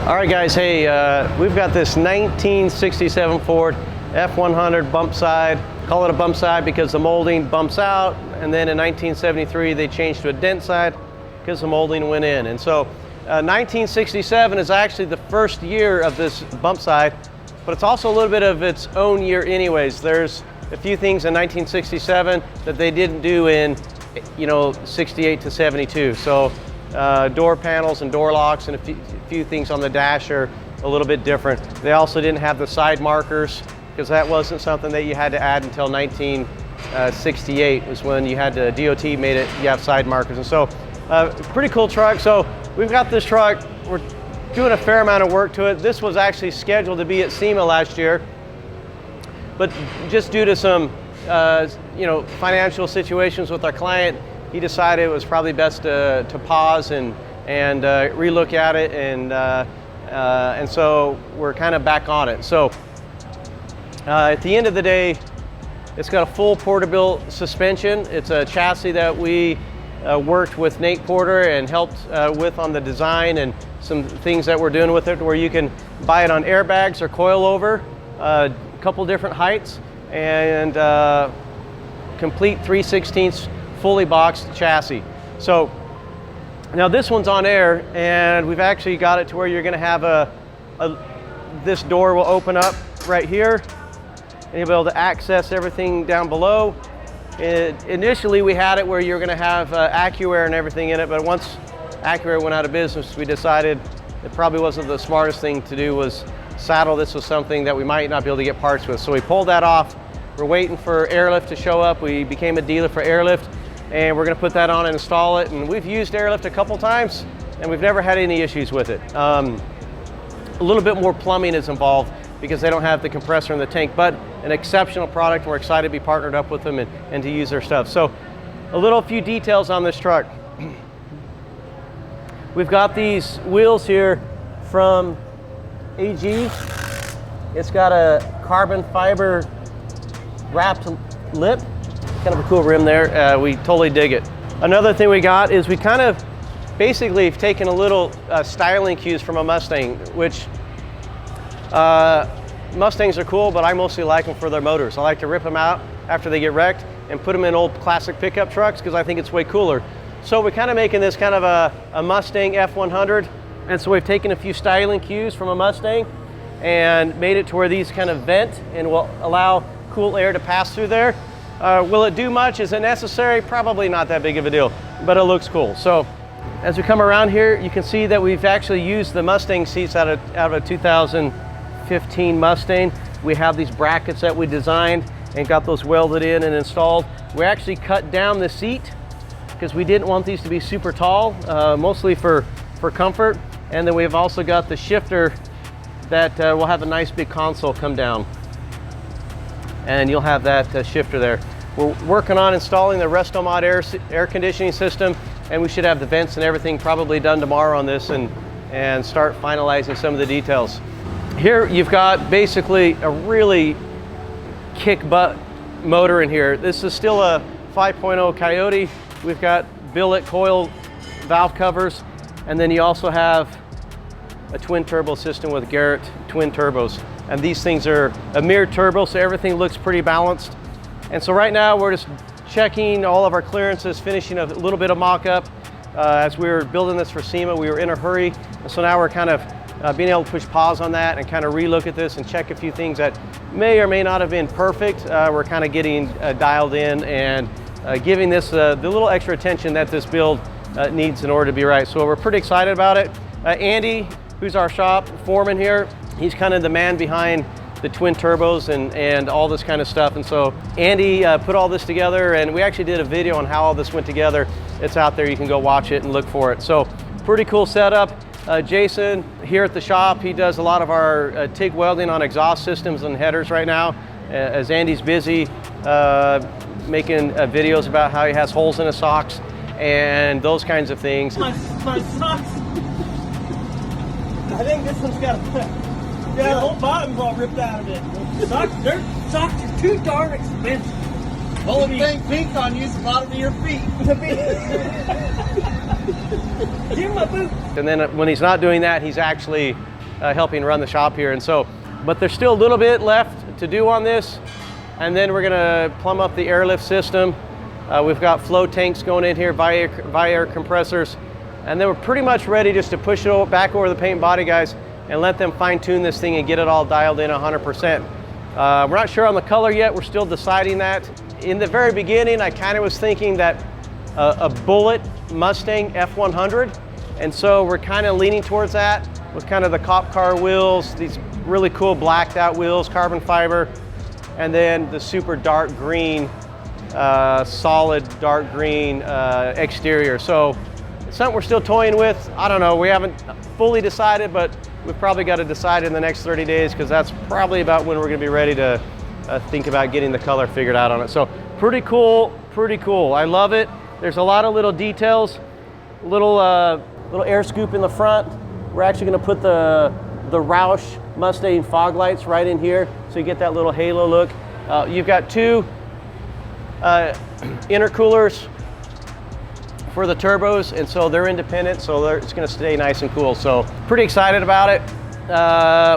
All right, guys, hey, we've got this 1967 Ford F100 bump side. Call it a bump side because the molding bumps out, and then in 1973 they changed to a dent side because the molding went in. And so 1967 is actually the first year of this bump side, but it's also a little bit of its own year anyways. There's a few things in 1967 that they didn't do in, 68 to 72. So door panels and door locks and a few things on the dash are a little bit different. They also didn't have the side markers because that wasn't something that you had to add until 1968 was when you had to, DOT made it, you have side markers. And so pretty cool truck. So we've got this truck, we're doing a fair amount of work to it. This was actually scheduled to be at SEMA last year, but just due to some financial situations with our client, he decided it was probably best to pause and relook at it, and so we're kind of back on it. So at the end of the day, it's got a full Porterbuilt suspension. It's a chassis that we worked with Nate Porter and helped with on the design and some things that we're doing with it, where you can buy it on airbags or coilover, a couple different heights, and complete 3/16 fully boxed chassis. So now this one's on air, and we've actually got it to where you're going to have this door will open up right here, and you'll be able to access everything down below. Initially we had it where you're going to have AccuAir and everything in it, but once AccuAir went out of business, we decided it probably wasn't the smartest thing to do was saddle this with something that we might not be able to get parts with. So we pulled that off. We're waiting for Airlift to show up. We became a dealer for Airlift, and we're going to put that on and install it. And we've used Airlift a couple times, and we've never had any issues with it. A little bit more plumbing is involved because they don't have the compressor in the tank, but an exceptional product. We're excited to be partnered up with them and to use their stuff. So a few details on this truck. We've got these wheels here from AG. It's got a carbon fiber wrapped lip. Kind of a cool rim there. We totally dig it. Another thing we got is we kind of basically have taken a little styling cues from a Mustang, which Mustangs are cool, but I mostly like them for their motors. I like to rip them out after they get wrecked and put them in old classic pickup trucks because I think it's way cooler. So we're kind of making this kind of a Mustang F100, and so we've taken a few styling cues from a Mustang and made it to where these kind of vent and will allow cool air to pass through there. Will it do much? Is it necessary? Probably not that big of a deal, but it looks cool. So as we come around here, you can see that we've actually used the Mustang seats out of a 2015 Mustang. We have these brackets that we designed and got those welded in and installed. We actually cut down the seat because we didn't want these to be super tall, mostly for comfort. And then we've also got the shifter that will have a nice big console come down, and you'll have that shifter there. We're working on installing the Restomod air conditioning system, and we should have the vents and everything probably done tomorrow on this and start finalizing some of the details. Here you've got basically a really kick butt motor in here. This is still a 5.0 Coyote. We've got billet coil valve covers, and then you also have a twin turbo system with Garrett twin turbos. And these things are a mirrored turbo, so everything looks pretty balanced. And so right now we're just checking all of our clearances, finishing a little bit of mock-up. As we were building this for SEMA, we were in a hurry. And so now we're kind of being able to push pause on that and kind of relook at this and check a few things that may or may not have been perfect. We're kind of getting dialed in and giving this the little extra attention that this build needs in order to be right. So we're pretty excited about it. Andy, who's our shop foreman here, he's kind of the man behind the twin turbos and all this kind of stuff. And so Andy put all this together, and we actually did a video on how all this went together. It's out there, you can go watch it and look for it. So pretty cool setup. Jason here at the shop, he does a lot of our TIG welding on exhaust systems and headers right now, as Andy's busy making videos about how he has holes in his socks and those kinds of things. My socks. I think this one's got a the whole bottom's all ripped out of it. Socks are too darn expensive. The only thing pink on you is the bottom of your feet. Give him my boot. And then when he's not doing that, he's actually helping run the shop here. And so, but there's still a little bit left to do on this. And then we're gonna plumb up the airlift system. We've got flow tanks going in here, via air compressors. And then we're pretty much ready just to push it back over the paint and body guys and let them fine tune this thing and get it all dialed in 100%. We're not sure on the color yet. We're still deciding that. In the very beginning, I kind of was thinking that a bullet Mustang F100. And so we're kind of leaning towards that with kind of the cop car wheels, these really cool blacked out wheels, carbon fiber, and then the super dark green, solid dark green exterior. So it's something we're still toying with. I don't know, we haven't fully decided, but we've probably got to decide in the next 30 days because that's probably about when we're gonna be ready to think about getting the color figured out on it. So pretty cool, pretty cool. I love it. There's a lot of little details, little air scoop in the front. We're actually gonna put the Roush Mustang fog lights right in here so you get that little halo look. You've got two intercoolers for the turbos, and so they're independent, so it's gonna stay nice and cool. So pretty excited about it.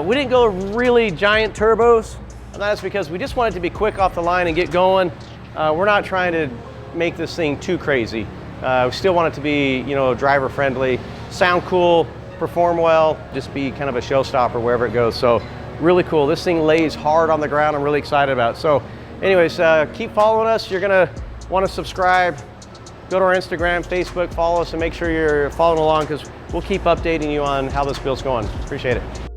We didn't go really giant turbos, and that's because we just wanted to be quick off the line and get going. We're not trying to make this thing too crazy. We still want it to be, you know, driver friendly, sound cool, perform well, just be kind of a showstopper wherever it goes. So really cool. This thing lays hard on the ground. I'm really excited about it. So anyways, keep following us. You're gonna want to subscribe. Go to our Instagram, Facebook, follow us, and make sure you're following along because we'll keep updating you on how this build's going. Appreciate it.